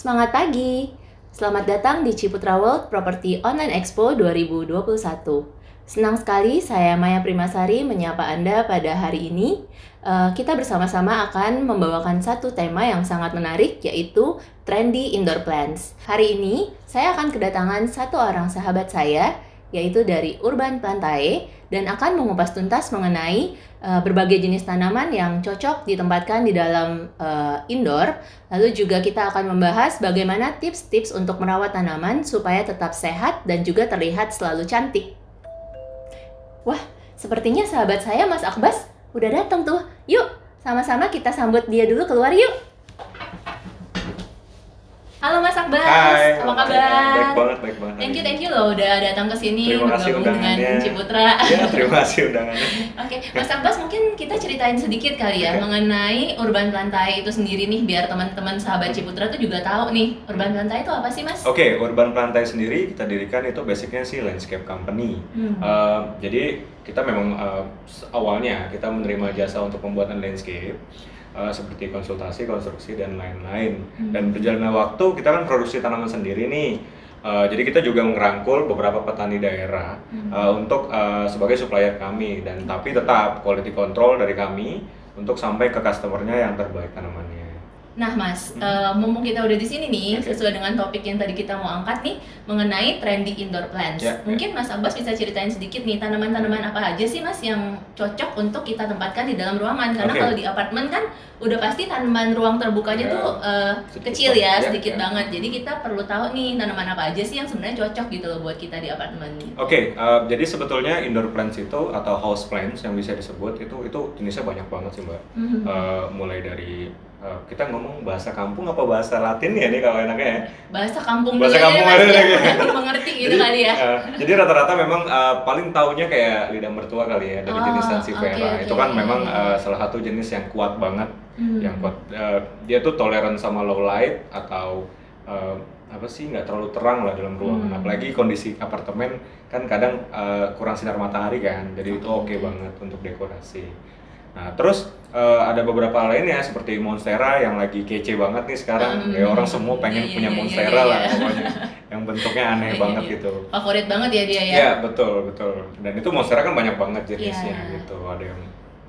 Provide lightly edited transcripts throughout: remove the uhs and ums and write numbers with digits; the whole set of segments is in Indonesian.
Semangat pagi! Selamat datang di Ciputra World Property Online Expo 2021. Senang sekali saya Maya Primasari menyapa Anda pada hari ini. Kita bersama-sama akan membawakan satu tema yang sangat menarik, yaitu Trendy Indoor Plants. Hari ini saya akan kedatangan satu orang sahabat saya, yaitu dari Urban Plantae, dan akan mengupas tuntas mengenai berbagai jenis tanaman yang cocok ditempatkan di dalam indoor. Lalu juga kita akan membahas bagaimana tips-tips untuk merawat tanaman supaya tetap sehat dan juga terlihat selalu cantik. Wah, sepertinya sahabat saya Mas Akbas udah datang tuh. Yuk, sama-sama kita sambut dia dulu keluar yuk. Halo Mas Akbas, Hai, apa kabar? baik banget. Thank you loh udah datang ke sini Terima kasih bergabung dengan undangannya. Ciputra. Ya, terima kasih undangannya. Oke, Mas Akbas mungkin kita ceritain sedikit kali ya Oke. mengenai Urban Plantae itu sendiri nih, biar teman-teman sahabat Ciputra tuh juga tahu nih Urban Plantae itu apa sih Mas? Oke, Urban Plantae sendiri kita dirikan itu basicnya sih landscape company. Jadi kita memang awalnya kita menerima jasa untuk pembuatan landscape. Seperti konsultasi, konstruksi, dan lain-lain. Dan berjalannya waktu, kita kan produksi tanaman sendiri nih. Jadi kita juga merangkul beberapa petani daerah untuk sebagai supplier kami. Dan tapi tetap quality control dari kami untuk sampai ke customer-nya yang terbaik tanamannya. Nah Mas, mumpung kita udah di sini nih, Oke. sesuai dengan topik yang tadi kita mau angkat nih mengenai trendy indoor plants. Ya, Mungkin Mas Abbas bisa ceritain sedikit nih tanaman-tanaman apa aja sih Mas yang cocok untuk kita tempatkan di dalam ruangan? Karena Oke. kalau di apartemen kan udah pasti tanaman ruang terbukanya Ya, tuh sedikit kecil ya, banget. sedikit Ya. banget. Jadi kita perlu tahu nih tanaman apa aja sih yang sebenarnya cocok gitu loh buat kita di apartemen. Oke, jadi sebetulnya indoor plants itu atau house plants yang bisa disebut itu jenisnya banyak banget sih Mbak. Mulai dari kita ngomong bahasa kampung apa bahasa Latin ya nih kalau enaknya ya. Bahasa kampung Bahasa dulu aja kampung Mas, aja biar deh. orang mengerti gitu kali ya. Jadi rata-rata memang paling taunya kayak lidah mertua kali ya dari Oh, jenis Sansevieria. oke, Itu kan oke. memang salah satu jenis yang kuat banget, yang kuat. Dia tuh toleran sama low light atau apa sih nggak terlalu terang lah dalam ruangan. Apalagi kondisi apartemen kan kadang kurang sinar matahari kan, jadi itu oke banget untuk dekorasi. Nah, terus ada beberapa lainnya seperti Monstera yang lagi kece banget nih sekarang. Ya orang semua pengen Iya, punya iya, Monstera iya, lah iya. pokoknya. Yang bentuknya aneh Iya, banget iya. gitu. Favorit banget ya dia ya. Iya, betul. Dan itu Monstera kan banyak banget jenisnya Iya. gitu. Ada yang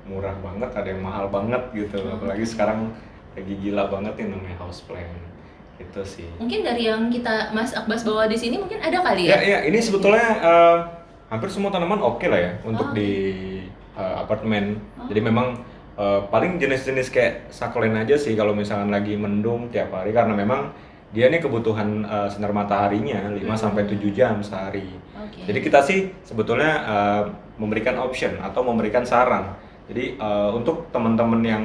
murah banget, ada yang mahal banget gitu. Apalagi sekarang lagi gila banget nih namanya houseplant. Gitu sih. Mungkin dari yang kita Mas Akbas bawa di sini mungkin ada kali ya? Ya, ini sebetulnya hampir semua tanaman oke lah ya untuk di apartemen. Jadi memang paling jenis-jenis kayak succulent aja sih kalau misalkan lagi mendung tiap hari karena memang dia nih kebutuhan sinar mataharinya 5 sampai 7 jam sehari. Oke. Jadi kita sih sebetulnya memberikan option atau memberikan saran. Jadi untuk teman-teman yang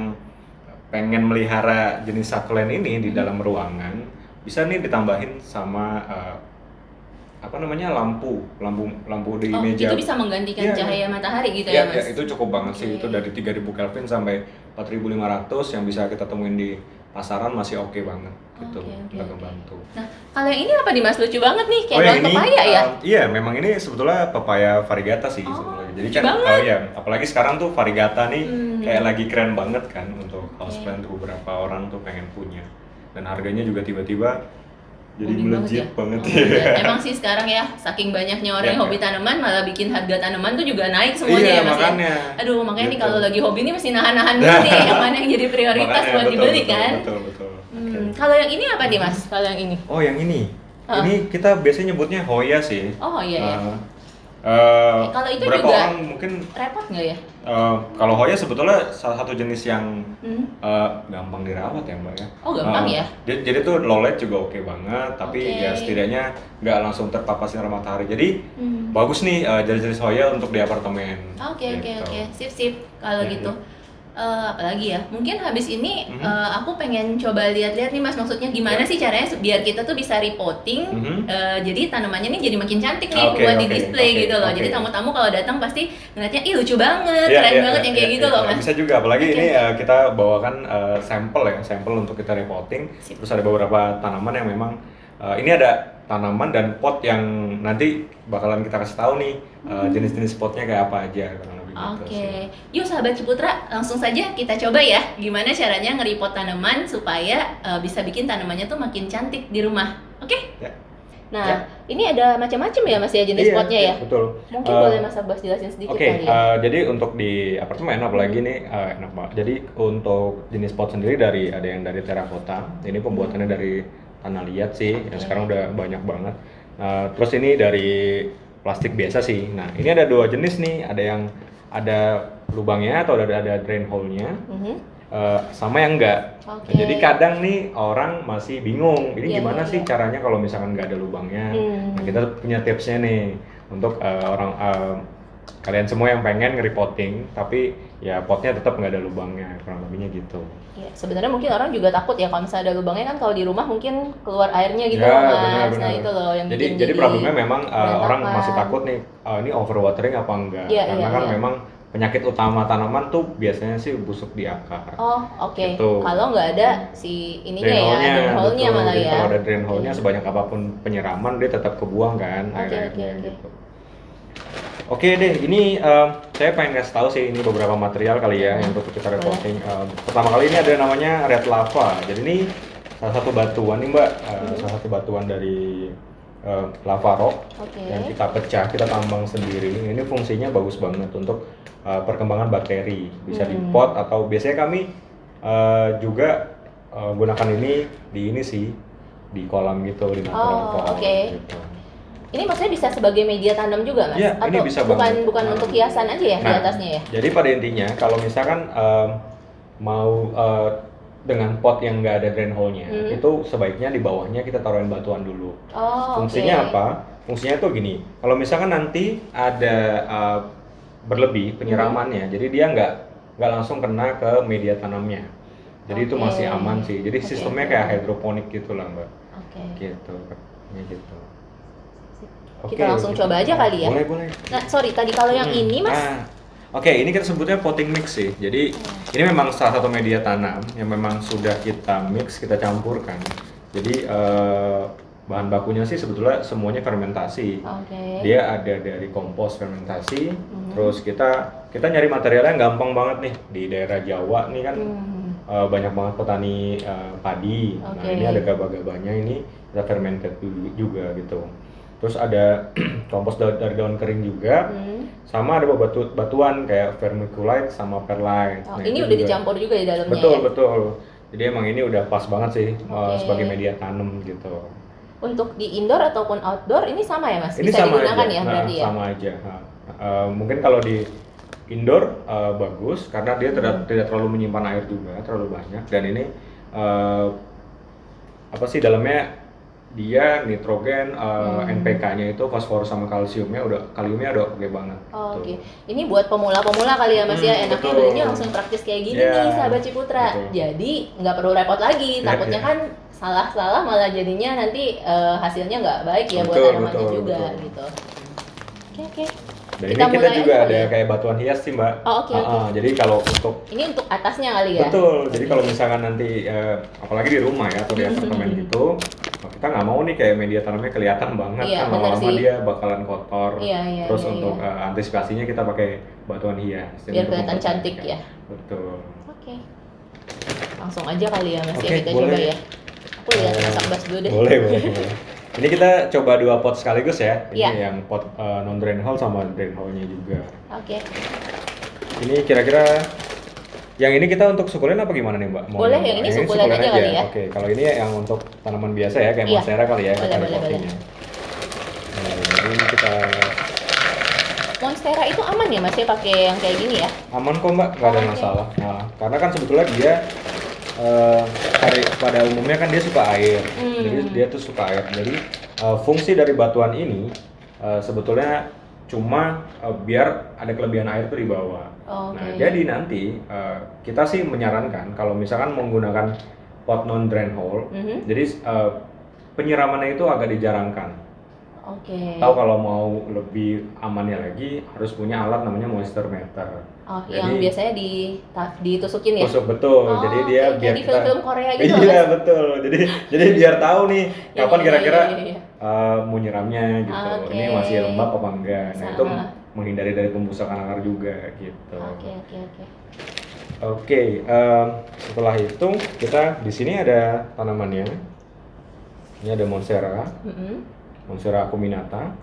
pengen melihara jenis succulent ini di dalam ruangan bisa nih ditambahin sama apa namanya lampu di Oh, meja. itu bisa menggantikan Iya, cahaya matahari gitu ya, ya, Mas? itu cukup banget sih. Itu dari 3000 Kelvin sampai 4500 yang bisa kita temuin di pasaran masih oke banget gitu Oke, untuk oke. membantu. Nah, kalau yang ini apa nih Mas? Lucu banget nih, kayak yang daun pepaya ya? Iya, memang ini sebetulnya pepaya variegata sih Oh, sebetulnya. Jadi lucu kan banget. iya, apalagi sekarang tuh variegata nih kayak Hmm. lagi keren banget kan untuk houseplant tuh beberapa orang tuh pengen punya. Dan harganya juga tiba-tiba jadi Booming melejit banget Oh, ya. iya. Emang sih sekarang ya, saking banyaknya orang Ya, yang hobi ya. tanaman, malah bikin harga tanaman tuh juga naik semuanya Iya, ya Mas makanya. ya? Aduh, makanya nih Gitu. kalau lagi hobi nih mesti nahan-nahan dulu nih, yang mana yang jadi prioritas Makanya, buat dibeli kan? Betul. Kalau yang ini apa nih Mas? Kalau yang ini? Oh, yang ini. Ini kita biasanya nyebutnya Hoya sih. Oh iya ya. Kalau itu beberapa juga orang mungkin repot nggak ya? kalau Hoya sebetulnya salah satu jenis yang Hmm. gampang dirawat ya Mbak ya. Oh, gampang ya? Jadi tuh low light juga oke banget, tapi Oke. ya setidaknya nggak langsung terpapar sinar matahari. Jadi bagus nih jenis-jenis Hoya untuk di apartemen. Oke. Gitu. Sip. Kalau Ya, gitu. Apalagi ya, mungkin habis ini aku pengen coba lihat-lihat nih Mas, maksudnya gimana sih caranya biar kita tuh bisa repotting, jadi tanamannya nih jadi makin cantik nih Oke, buat di oke, display oke, gitu loh. oke. Jadi tamu-tamu kalau datang pasti ngeliatnya, ih lucu banget, keren banget yang kayak gitu loh Mas. Bisa juga, apalagi Oke. ini kita bawakan sampel untuk kita repotting. Sip. Terus ada beberapa tanaman yang memang ini ada tanaman dan pot yang nanti bakalan kita kasih tahu nih jenis-jenis potnya kayak apa aja kurang lebih gitu Oke, sih. yuk sahabat Ciputra, langsung saja kita coba ya gimana caranya nge-repot tanaman supaya bisa bikin tanamannya tuh makin cantik di rumah. Oke? Ya. Nah, Ya. ini ada macam-macam ya Mas ya jenis Iya, potnya ya? betul. Mungkin boleh Mas Abbas jelasin sedikit Oke, kali ya? jadi untuk di apartemen apalagi nih enak banget. Jadi untuk jenis pot sendiri ada yang dari terakota. Ini pembuatannya dari tanah liat sih. Yang sekarang udah banyak banget. Terus ini dari plastik biasa sih. Nah, ini ada dua jenis nih. Ada yang ada lubangnya atau ada drain hole-nya. Sama yang enggak. Oke. Jadi kadang nih orang masih bingung. Ini Iya, gimana iya, sih iya. caranya kalau misalkan nggak ada lubangnya? Nah, kita punya tipsnya nih untuk kalian semua yang pengen nge-repotting tapi ya potnya tetap nggak ada lubangnya, kurang lebihnya gitu. Iya, sebenarnya mungkin orang juga takut ya kalau misalnya ada lubangnya kan kalau di rumah mungkin keluar airnya gitu Ya, loh Mas. benar-benar. Nah itu loh yang Jadi bikin jadi problemnya memang orang berantakan. masih takut nih, ini overwatering apa enggak? Iya, Karena iya, kan iya. memang penyakit utama tanaman tuh biasanya sih busuk di akar. Oh, oke. Gitu. Kalau nggak ada si ininya Drain ya, hole-nya, drain hole-nya betul. malah Jadi ya. kalau ada drain hole-nya Oke. sebanyak apapun penyiraman dia tetap kebuang kan Oke, air-airnya oke. gitu. Oke deh, ini saya pengen kasih tahu sih ini beberapa material kali ya yang untuk kita reporting. Pertama kali ini ada namanya red lava. Jadi ini salah satu batuan nih Mbak, salah satu batuan dari lava rock Oke. yang kita pecah, kita tambang sendiri. Ini fungsinya bagus banget untuk perkembangan bakteri. Bisa di pot atau biasanya kami juga gunakan ini sih di kolam gitu, di natural Oh, kolam oke. gitu. Ini maksudnya bisa sebagai media tanam juga Mas? Iya, ini Atau bisa bukan banget. bukan untuk hiasan aja ya di Nah, atasnya ya? jadi pada intinya kalau misalkan mau dengan pot yang nggak ada drain hole-nya, itu sebaiknya di bawahnya kita taruhin batuan dulu. Oh, Fungsinya oke. apa? Fungsinya tuh gini, kalau misalkan nanti ada berlebih penyiramannya, jadi dia nggak langsung kena ke media tanamnya. Jadi itu Oke. masih aman sih. Jadi Oke, sistemnya oke, kayak oke. hidroponik gitu lah Mbak. Oke. Gitu, ya gitu. Kita langsung coba aja kali ya? Boleh, boleh. Nah, sorry, tadi kalau yang ini Mas, Oke, ini kita sebutnya potting mix sih. Jadi ini memang salah satu media tanam yang memang sudah kita mix, kita campurkan. Jadi bahan bakunya sih sebetulnya semuanya fermentasi. oke. Dia ada dari kompos fermentasi. Terus kita nyari materialnya gampang banget nih di daerah Jawa nih kan banyak banget petani padi. Nah Oke. ini ada gabah-gabahnya ini kita fermented juga gitu. Terus ada kompos dari daun kering juga, sama ada batuan kayak vermiculite sama perlite. Oh, Nah, ini itu udah juga. dicampur juga di dalamnya Betul, ya? betul. Jadi emang ini udah pas banget sih Oke. sebagai media tanam gitu. Untuk di indoor ataupun outdoor ini sama ya Mas? Ini Bisa sama digunakan aja, ya berarti ya? sama aja. Mungkin kalau di indoor bagus karena dia tidak terlalu menyimpan air juga, terlalu banyak. Dan ini apa sih dalamnya dia nitrogen, NPK-nya itu fosfor sama kaliumnya udah oke banget. Oh, Tuh. oke. Ini buat pemula-pemula kali ya Mas ya. Enaknya betul. belinya langsung praktis kayak gini Ya, nih sahabat Ciputra. betul. Jadi nggak perlu repot lagi. Ya, Takutnya ya. kan salah-salah malah jadinya nanti hasilnya nggak baik ya buat Betul, tanamannya betul, juga betul. gitu. Oke, oke. Dan Kita ini kita mulai juga aja ada kali ya? kayak batuan hias sih Mbak. Oh, oke, oke. Jadi kalau untuk Ini untuk atasnya kali ya? betul, jadi kalau misalkan nanti apalagi di rumah ya atau di apartemen gitu, kita nggak mau nih kayak media tanamnya kelihatan banget Iya, kan benar lama-lama sih. dia bakalan kotor. Iya, iya, Terus iya, untuk iya. Antisipasinya kita pakai batuan hias. Jadi Biar untuk kelihatan cantik mempercantik. ya? Betul. Oke. Langsung aja kali ya Mas ya Oke, kita boleh. coba ya. Aku lihat Mas Abbas dulu deh. Boleh, boleh, boleh. Ini kita coba dua pot sekaligus ya. Ini Iya. yang pot non drain hole sama drain hole-nya juga. Oke. Ini kira-kira yang ini kita untuk sukulent apa gimana nih Mbak? Boleh, yang ini sukulent aja kali ya. Oke, kalau ini yang untuk tanaman biasa ya kayak Iya. monstera kali ya. Boleh, kita boleh, repottingnya. Nah, jadi ini kita Monstera itu aman ya Mas ya pakai yang kayak gini ya? aman kok Mbak, nggak ada Oke. masalah. Nah, karena kan sebetulnya dia pada umumnya kan dia suka air, jadi dia tuh suka air. Jadi fungsi dari batuan ini sebetulnya cuma biar ada kelebihan air tuh di bawah. Oke. Nah, jadi nanti kita sih menyarankan kalau misalkan menggunakan pot non drain hole, jadi penyiramannya itu agak dijarangkan. Oke. Tahu kalau mau lebih amannya lagi harus punya alat namanya moisture meter. Oh, yang Jadi- biasanya ditusukin ya? Tusuk betul. Oh, Jadi dia kayak biar di kita film-film Korea gitu loh, Iya, Mas. betul. Jadi biar tahu nih Iya, kapan iya, kira-kira iya, iya. mau nyiramnya gitu. Oke. Ini masih lembab apa enggak. Nah, itu Sama. menghindari dari pembusukan akar juga gitu. Oke. Oke, setelah itu kita di sini ada tanamannya. Ini ada Monstera, Monstera acuminata.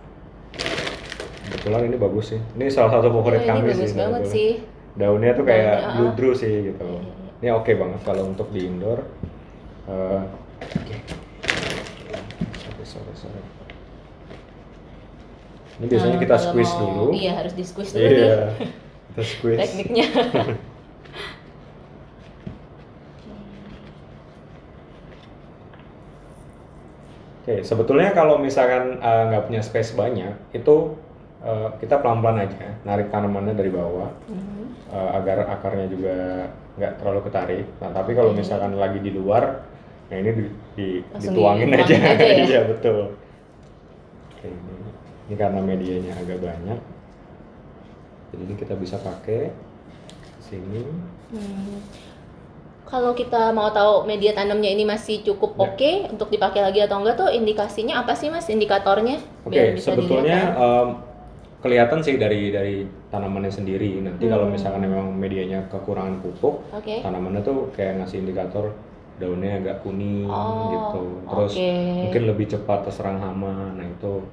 Kebetulan ini bagus sih. Ini salah satu favorit kami ini bagus sih. banget sih. Daunnya tuh kayak Daunnya, ludru sih gitu. Iya. Ini oke banget kalau untuk di indoor. Oke. Sorry. Ini biasanya kita Kalau squeeze mau- dulu. Iya, harus di squeeze dulu Iya, nih kita squeeze. tekniknya. Oke, sebetulnya kalau misalkan nggak punya space banyak, itu kita pelan-pelan aja narik tanamannya dari bawah agar akarnya juga nggak terlalu ketarik. Nah, tapi kalau misalkan lagi di luar, nah ini Langsung dituangin aja. dituangin aja ya? Iya betul. Oke, ini karena medianya agak banyak, jadi ini kita bisa pakai sini. Kalau kita mau tahu media tanamnya ini masih cukup Ya. oke untuk dipakai lagi atau enggak tuh indikasinya apa sih Mas? Indikatornya biar Oke, bisa sebetulnya dilihat. kelihatan sih dari tanamannya sendiri. Nanti kalau Hmm. misalkan memang medianya kekurangan pupuk, Oke. tanamannya tuh kayak ngasih indikator daunnya agak kuning Oh, gitu. Terus oke. mungkin lebih cepat terserang hama. Nah, itu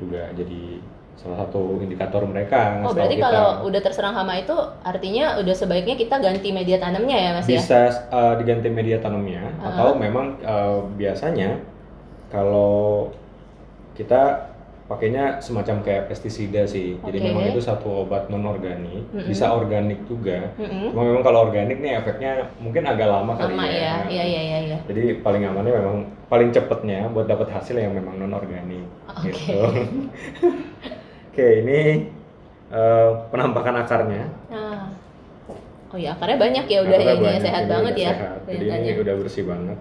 juga jadi salah satu indikator mereka Oh, ngasih tahu berarti kita. kalau udah terserang hama itu artinya udah sebaiknya kita ganti media tanamnya ya Mas ya? Bisa diganti media tanamnya atau memang biasanya kalau kita pakainya semacam kayak pestisida sih. Jadi Oke. memang itu satu obat non organik, bisa organik juga. Mm-mm. Cuma memang kalau organik nih efeknya mungkin agak lama kali Lama ya? Iya. Jadi paling amannya memang paling cepetnya buat dapat hasil yang memang non organik Oke. gitu. Oke, ini penampakan akarnya. Nah. Oh ya, akarnya banyak ya udah Akarnya ya, ini banyak, sehat ini banget udah ya. sehat. Jadi ini kelihatannya. udah bersih banget.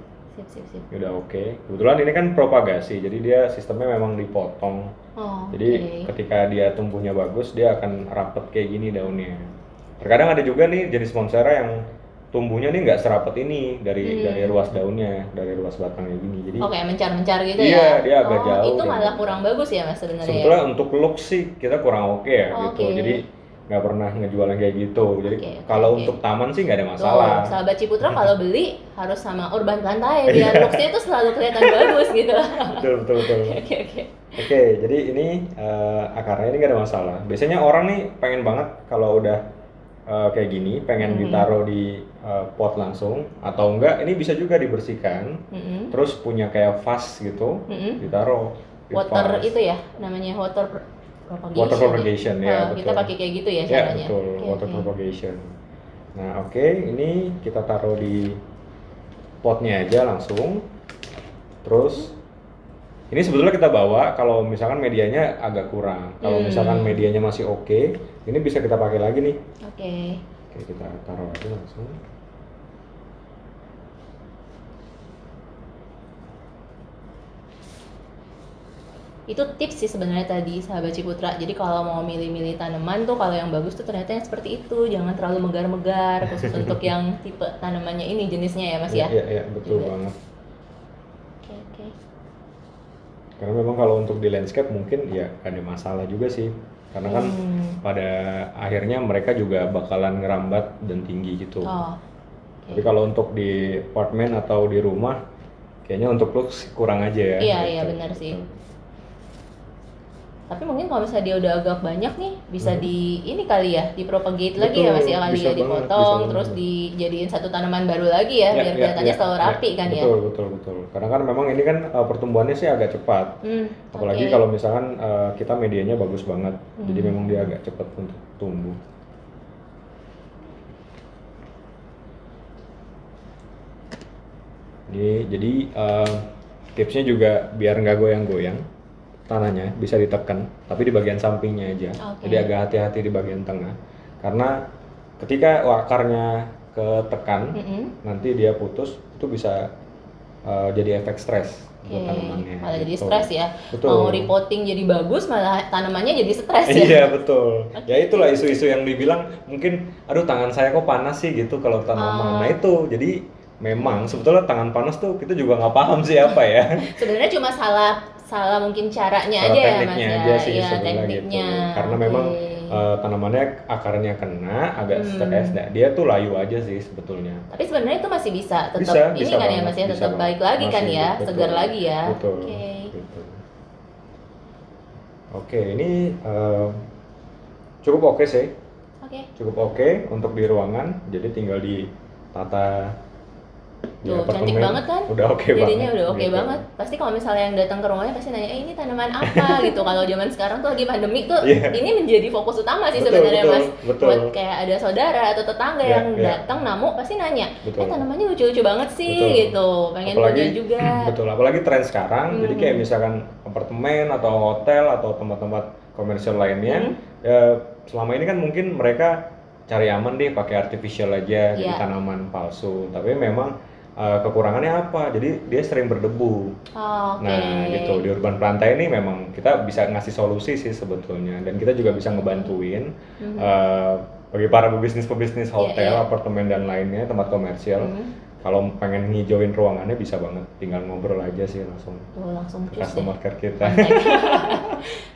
Sip. Ini udah oke. Kebetulan ini kan propagasi, jadi dia sistemnya memang dipotong. Oh, Jadi ketika dia tumbuhnya bagus, dia akan rapet kayak gini daunnya. Terkadang ada juga nih jenis Monstera yang tumbuhnya nih nggak serapet ini dari ruas daunnya, dari ruas batangnya gini. Jadi Oke, mencar-mencar gitu Iya, ya? dia agak jauh Itu dan- malah kurang bagus ya Mas sebenarnya ya? sebetulnya untuk look sih kita kurang oke ya gitu. Oke. Jadi nggak pernah ngejual yang kayak gitu. Jadi Oke. kalau untuk taman sih nggak ada masalah. Tuh, sahabat Ciputra kalau beli harus sama Urban Plantae biar looks-nya itu selalu kelihatan bagus gitu. Betul. Oke. Oke, jadi ini akarnya ini nggak ada masalah. Biasanya orang nih pengen banget kalau udah kayak gini, pengen ditaruh di pot langsung, atau enggak ini bisa juga dibersihkan, terus punya kayak vas gitu, ditaruh di Water vas. itu ya namanya water propagation. Water propagation, ya, Kita betul. pakai kayak gitu ya Ya caranya. betul, Oke, water oke. propagation. Nah oke, ini kita taruh di potnya aja langsung. Terus ini sebetulnya kita bawa kalau misalkan medianya agak kurang. Kalau misalkan medianya masih oke, ini bisa kita pakai lagi nih. Oke. Oke, kita taruh aja langsung. Itu tips sih sebenarnya tadi sahabat Ciputra. Jadi kalau mau milih-milih tanaman tuh kalau yang bagus tuh ternyata yang seperti itu. Jangan terlalu megar-megar khusus untuk yang tipe tanamannya ini jenisnya ya Mas ya. Iya, betul Juga. banget. Oke. Karena memang kalau untuk di landscape mungkin ya ada masalah juga sih. Karena kan pada akhirnya mereka juga bakalan ngerambat dan tinggi gitu. Oh. Tapi kalau untuk di apartemen atau di rumah, kayaknya untuk looks kurang aja ya. Iya, benar sih. Tapi mungkin kalau misalnya dia udah agak banyak nih, bisa di ini kali ya, dipropagate lagi ya Betul, Mas ya kali bisa ya, banget, dipotong, bisa terus banget. dijadiin satu tanaman baru lagi ya, biar kelihatannya selalu rapi kan ya. Betul. Karena kan memang ini kan pertumbuhannya sih agak cepat. Apalagi Oke. kalau misalkan kita medianya bagus banget, jadi memang dia agak cepat untuk tumbuh. Jadi tipsnya juga biar nggak goyang-goyang tanahnya, bisa ditekan, tapi di bagian sampingnya aja. Oke. Jadi agak hati-hati di bagian tengah, karena ketika akarnya ketekan, nanti dia putus, itu bisa jadi efek stres buat tanamannya. Malah jadi gitu. stres ya. Betul. Mau repotting jadi bagus, malah tanamannya jadi stres ya. Iya betul. Ya itulah isu-isu yang dibilang mungkin, aduh tangan saya kok panas sih gitu kalau tanaman. Nah itu, jadi memang sebetulnya tangan panas tuh kita juga nggak paham sih apa ya. Sebenarnya cuma salah salah mungkin caranya Salah aja ya Mas tekniknya ya. aja sih Iya, sebenarnya gitu. tekniknya. Karena Oke. memang tanamannya akarnya kena agak stuck, dia tuh layu aja sih sebetulnya. Tapi sebenarnya itu masih bisa tetap Bisa, ini bisa kan ya banget, Mas ya, bisa tetap banget. baik lagi kan Masih, ya, betul, segar lagi ya. betul, Oke. gitu. Oke, ini cukup oke sih. Oke. Cukup oke untuk di ruangan, jadi tinggal ditata di Tuh, cantik apartemen. banget kan? Udah oke Jadinya banget. udah oke gitu. banget. Pasti kalau misalnya yang datang ke rumahnya pasti nanya, ini tanaman apa gitu. Kalau zaman sekarang tuh lagi pandemi tuh, Iya. ini menjadi fokus utama sih Betul, sebenarnya betul, Mas. betul. Buat kayak ada saudara atau tetangga Iya, yang iya. datang namu pasti nanya, Betul. tanamannya lucu-lucu banget sih Betul. gitu. Pengen punya juga. Betul, apalagi tren sekarang. Jadi kayak misalkan apartemen atau hotel atau tempat-tempat komersial lainnya, selama ini kan mungkin mereka cari aman deh pakai artificial aja, jadi Iya. tanaman palsu. Tapi memang kekurangannya apa? Jadi dia sering berdebu. Oke. Nah, gitu. Di Urban Planta ini memang kita bisa ngasih solusi sih sebetulnya, dan kita juga bisa ngebantuin bagi para pebisnis hotel, iya. apartemen dan lainnya, tempat komersial. Kalau pengen ngijauin ruangannya bisa banget, tinggal ngobrol aja sih langsung Tuh, langsung ke cus customer deh. care kita.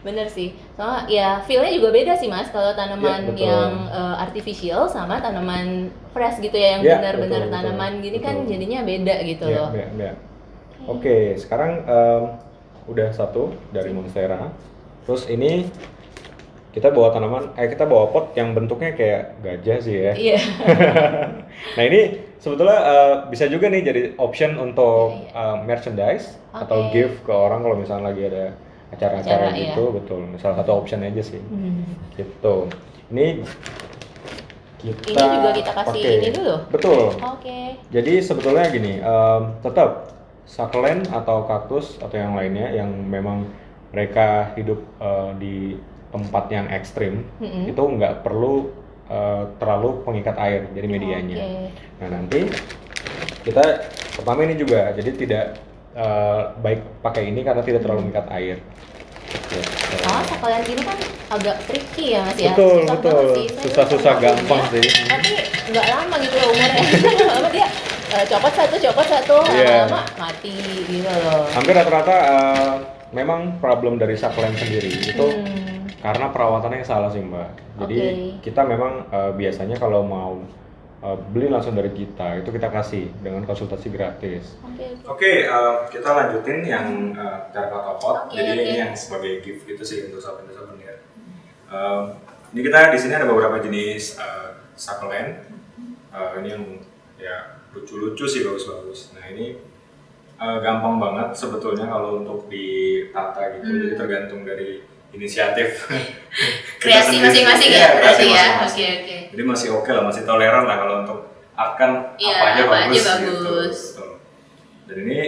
Bener sih, soalnya ya feel-nya juga beda sih Mas kalau Iya, tanaman betul. yang artificial sama tanaman fresh gitu ya, yang Iya, benar-benar betul, tanaman gini kan betul. jadinya beda gitu Iya, loh. iya, iya. Oke, sekarang udah satu dari Monstera. Terus ini kita bawa pot yang bentuknya kayak gajah sih ya. Iya. Nah, ini sebetulnya bisa juga nih jadi option untuk merchandise atau Oke. gift ke orang kalau misalnya lagi ada acara-acara Acara, gitu, betul. Salah satu option aja sih. Gitu. Ini kita Ini juga kita kasih pakai. ini dulu? Betul. Oke. Jadi sebetulnya gini, tetap succulent atau kaktus atau yang lainnya yang memang mereka hidup di tempat yang ekstrim, itu nggak perlu terlalu pengikat air jadi medianya. Oke. Nah, nanti kita pertama ini juga, jadi tidak baik pakai ini karena tidak terlalu mengikat air. Gitu. Succulent gini kan agak tricky ya Mas ya. Betul, Susah betul. banget sih. Saya Susah-susah sama gampang punya, sih. Tapi nggak lama gitu loh umurnya. Lama dia copot satu, Iya. lama-lama mati gitu loh. Hampir rata-rata memang problem dari succulent sendiri itu karena perawatannya yang salah sih Mbak. Jadi kita memang biasanya kalau mau beli langsung dari kita, itu kita kasih dengan konsultasi gratis. Oke, kita lanjutin yang terracotta pot. Jadi ini yang sebagai gift gitu sih untuk souvenir. Ini kita di sini ada beberapa jenis succulent. Ini yang ya lucu-lucu sih, bagus-bagus. Nah, ini gampang banget sebetulnya kalau untuk ditata gitu. Jadi tergantung dari inisiatif Kreasi kita sendiri. masing-masing Iya, ya berarti ya. masing-masing. Oke. Jadi masih oke lah, masih toleran lah kalau untuk art kan Iya, apa aja apa bagus. aja bagus. Gitu. Betul. Dan ini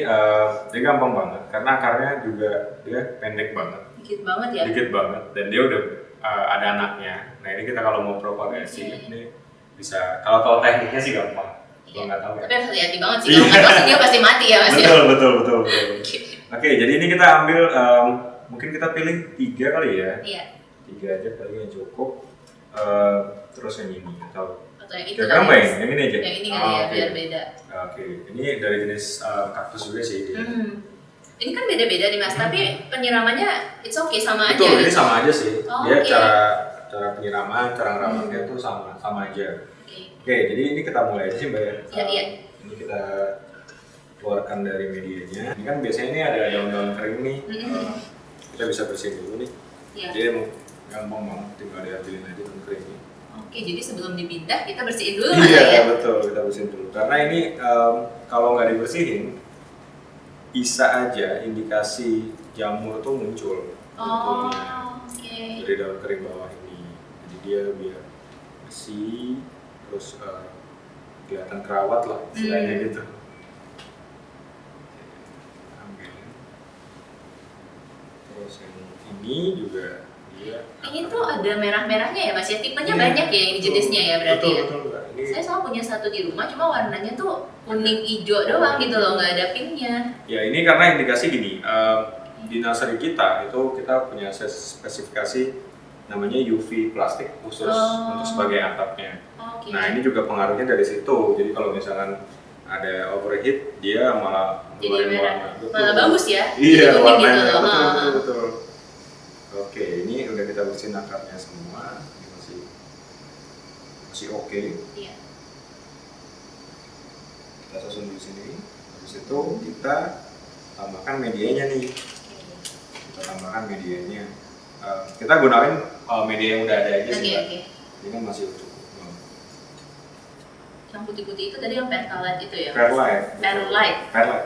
dia gampang banget karena akarnya juga dia pendek banget, Dikit banget ya. dikit banget, dan dia udah ada anaknya. Nah, ini kita kalau mau propagasi ini bisa, kalau tahu tekniknya sih gampang. Kalau nggak tahu ya. Tapi harus hati-hati banget sih. Kalau nggak tahu sih dia pasti mati ya Mas ya. Betul. Oke, jadi ini kita ambil mungkin kita pilih 3 kali ya. Iya. 3 aja paling yang cukup. Terus yang ini atau Atau yang itu kira-kira kali apa ya. yang ini aja? Yang ini kali ya, oke. biar beda. Oke, ini dari jenis kaktus juga sih dia. Ini kan beda-beda nih Mas, tapi penyiramannya it's okay sama aja. Betul, ini gitu. sama aja sih. Oh, Dia oke. cara penyiraman, cara ngerawatnya itu sama aja. Oke. Oke, jadi ini kita mulai aja sih Mbak ya. Iya. Ini kita keluarkan dari medianya. Ini kan biasanya ini ada daun-daun kering nih. Kita bisa bersihin dulu nih. Iya. Dia gampang banget, tinggal diambilin aja daun keringnya. Oke, jadi sebelum dipindah kita bersihin dulu Mas Iya, ya. betul, kita bersihin dulu. Karena ini kalau nggak dibersihin, bisa aja indikasi jamur tuh muncul. Oh, sebetulnya. oke. Dari daun kering bawah ini. Jadi dia biar bersih, terus kelihatan kerawat lah, istilahnya gitu. Ambil. Terus yang ini juga dia. Ini tuh ada merah-merahnya ya Mas ya, tipenya Iya, banyak ya ini jenisnya ya berarti ya. Betul. Ini Saya soal punya satu di rumah, cuma warnanya tuh kuning hijau doang gitu loh, nggak ada pinknya. ya ini karena indikasi gini, di nursery kita itu kita punya spesifikasi namanya UV plastik khusus untuk sebagai atapnya. Oke. Nah, ini juga pengaruhnya dari situ. Jadi kalau misalkan ada overheat dia malah jadi ngeluarin merah. warna. Malah bagus ya. Iya, jadi kuning warnanya gitu loh. betul. Oke, ini udah kita bersihin akarnya semua. Ini masih oke. Iya. Kita susun di sini. Habis itu kita tambahkan medianya nih. Kita tambahkan medianya. Kita gunain media yang udah ada aja sih, Mbak. Oke. Ini kan masih cukup. Yang putih-putih itu tadi yang pertalite itu ya? Perlite. Perlite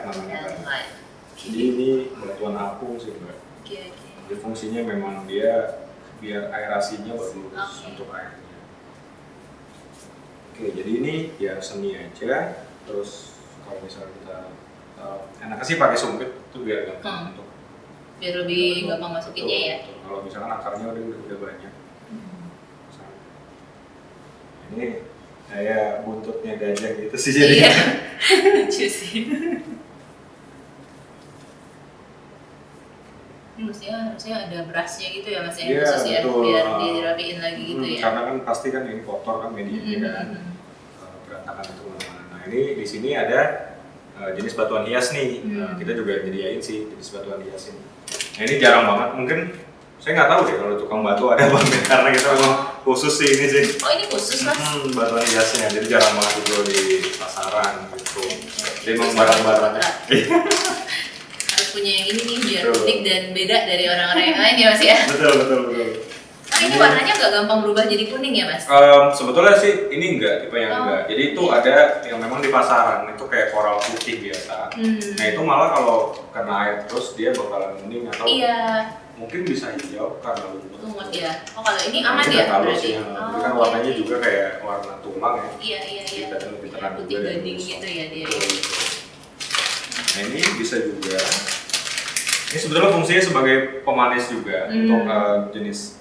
Namanya. Perlite. Jadi ini batuan apung sih, Mbak. Oke. Jadi fungsinya memang dia biar aerasinya bagus untuk airnya. Oke, jadi ini ya seni aja. Terus kalau misalnya kita enaknya sih pakai sumpit itu biar gampang untuk biar lebih gampang masukinnya ya. Betul. Kalau misalkan akarnya udah banyak. Ini kayak buntutnya gajah gitu sih jadi. Iya. Lucu sih. Ini harusnya ada brushnya gitu ya Mas ya, khusus ya, biar dirapiin lagi gitu ya. Karena kan pasti kan ini kotor kan medianya kan, berantakan itu mana-mana. Nah ini di sini ada jenis batuan hias nih, kita juga nyediain sih jenis batuan hias ini. Nah ini jarang banget, mungkin saya nggak tahu deh kalau tukang batu ada banget karena kita memang khusus sih ini sih. Oh ini khusus Mas? Batuan hiasnya, jadi jarang banget dijual di pasaran gitu. Jadi memang barang-barang. Harus punya yang ini nih biar unik dan beda dari orang-orang yang lain ya Mas ya. Betul. Nah ini warnanya nggak gampang berubah jadi kuning ya Mas? Sebetulnya sih ini enggak, tipe yang enggak. Jadi itu ada yang memang di pasaran itu kayak koral putih biasa. Nah itu malah kalau kena air terus dia bakalan kuning atau mungkin bisa hijau karena lumut ya. Oh kalau ini aman ya berarti? Tapi kan warnanya juga kayak warna tulang ya. Iya. Kita lebih terang putih gading gitu ya dia. Nah ini bisa juga. Ini sebetulnya fungsinya sebagai pemanis juga untuk jenis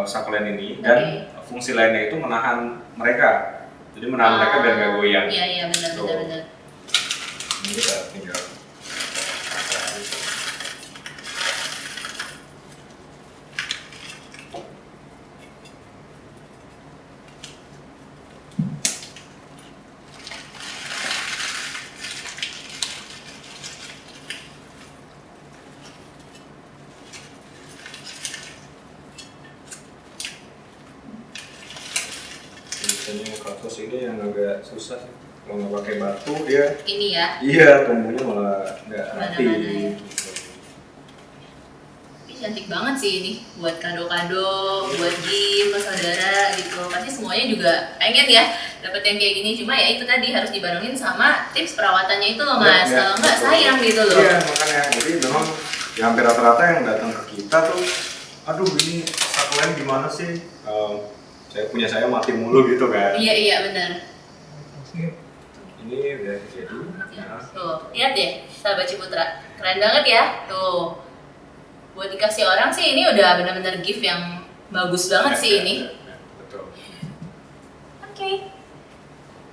succulent ini dan fungsi lainnya itu menahan mereka. Jadi menahan mereka biar nggak goyang. Iya benar. Ini kita tinggal. Biasanya kaktus ini yang agak susah kalau nggak pakai batu dia ini ya? Iya, tumbuhnya malah nggak rapi gitu. Ini cantik banget sih ini buat kado-kado, buat gift ke saudara gitu. Pasti semuanya juga pengen ya dapet yang kayak gini, cuma ya itu tadi harus dibarengin sama tips perawatannya itu loh Mas. Kalau nggak sayang gitu loh. Iya, makanya jadi memang ya hampir rata-rata yang datang ke kita tuh aduh ini succulent gimana sih? Saya mati mulu gitu kan. Iya benar. Ini udah jadi. Tuh, lihat deh sahabat Ciputra, keren banget ya. Tuh, buat dikasih orang sih ini udah benar-benar gift yang bagus banget sih ini. Betul. Oke.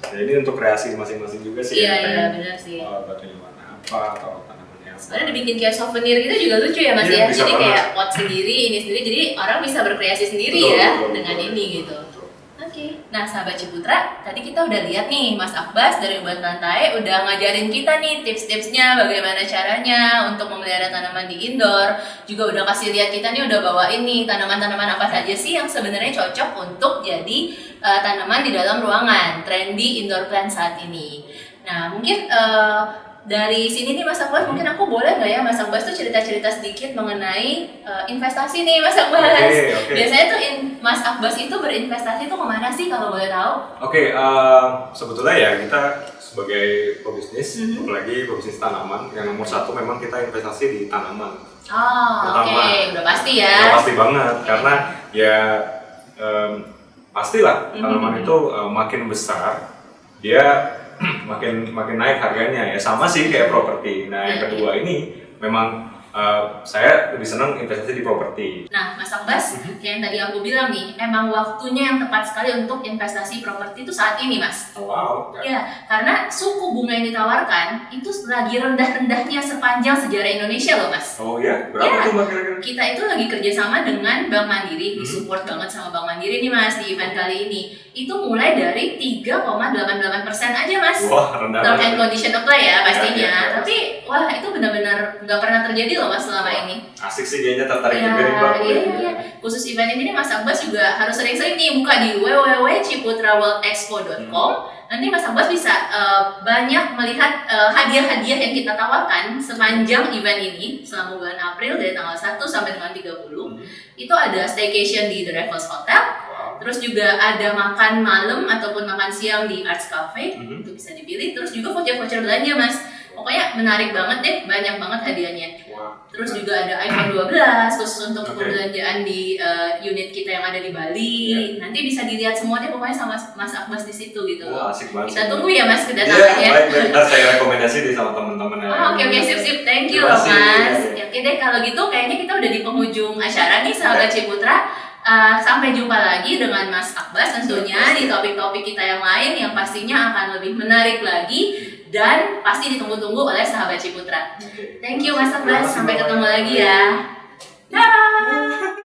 Nah, ini untuk kreasi masing-masing juga sih. Iya benar sih. Batunya warna apa atau tanamannya apa. Sebenarnya dibikin kayak souvenir gitu juga lucu ya Mas ya. Jadi kayak pot sendiri, ini sendiri, jadi orang bisa berkreasi sendiri dengan ini gitu. Oke. Nah sahabat Ciputra, tadi kita udah lihat nih Mas Akbas dari Uban Lantai udah ngajarin kita nih tips-tipsnya bagaimana caranya untuk memelihara tanaman di indoor. Juga udah kasih lihat kita nih udah bawain nih tanaman-tanaman apa saja sih yang sebenarnya cocok untuk jadi tanaman di dalam ruangan, trendy indoor plant saat ini. Nah mungkin dari sini nih Mas Akbas, mungkin aku boleh nggak ya Mas Akbas tuh cerita-cerita sedikit mengenai investasi nih Mas Akbas. Okay. Biasanya tuh Mas Akbas itu berinvestasi tuh kemana sih kalau boleh tahu? Oke, sebetulnya ya kita sebagai pebisnis, apalagi pebisnis tanaman, yang nomor satu memang kita investasi di tanaman. Oke, udah pasti ya. Udah pasti banget, karena ya pastilah tanaman itu makin besar, dia makin naik harganya ya, sama sih kayak properti. Nah yang kedua ini memang Saya lebih senang investasi di properti. Nah, Mas Akbas, kayak yang tadi aku bilang nih, emang waktunya yang tepat sekali untuk investasi properti itu saat ini, Mas. Oh, wow. Ya, karena suku bunga yang ditawarkan itu lagi rendah-rendahnya sepanjang sejarah Indonesia loh, Mas. Oh ya? Berapa tuh Mbak kira-kira? Kita itu lagi kerjasama dengan Bank Mandiri, disupport banget sama Bank Mandiri nih Mas di event kali ini. Itu mulai dari 3,88% aja Mas. Wah, rendah Term and banget. condition apply ya pastinya. Ya. Tapi wah itu benar-benar nggak pernah terjadi loh Mas selama ini. Asik sih, kayaknya tertarik Iya, juga nih Mbak. iya. Khusus event ini nih Mas Akbas juga harus sering-sering nih buka di www.ciputraworldexpo.com. Nanti Mas Akbas bisa banyak melihat hadiah-hadiah yang kita tawarkan sepanjang event ini selama bulan April dari tanggal 1 sampai dengan 30. Itu ada staycation di The Raffles Hotel. Terus juga ada makan malam ataupun makan siang di Arts Cafe, itu bisa dipilih. Terus juga voucher-voucher belanja Mas. Pokoknya menarik banget deh, banyak banget hadiahnya. Terus juga ada iPhone 12 khusus untuk pembelanjaan di unit kita yang ada di Bali. Nanti bisa dilihat semua deh pokoknya sama Mas Akbas di situ gitu. Wah, asik banget. Kita tunggu ya Mas kedatangannya. Iya, baik. Ntar saya rekomendasi deh sama teman-teman. Oke, sip. Thank you loh Mas. Ya, oke deh kalau gitu kayaknya kita udah di penghujung acara nih sahabat Ciputra. Sampai jumpa lagi dengan Mas Akbas tentunya di topik-topik kita yang lain yang pastinya akan lebih menarik lagi dan pasti ditunggu-tunggu oleh sahabat Ciputra. Thank you Mas Akbas, sampai ketemu lagi ya. Dah.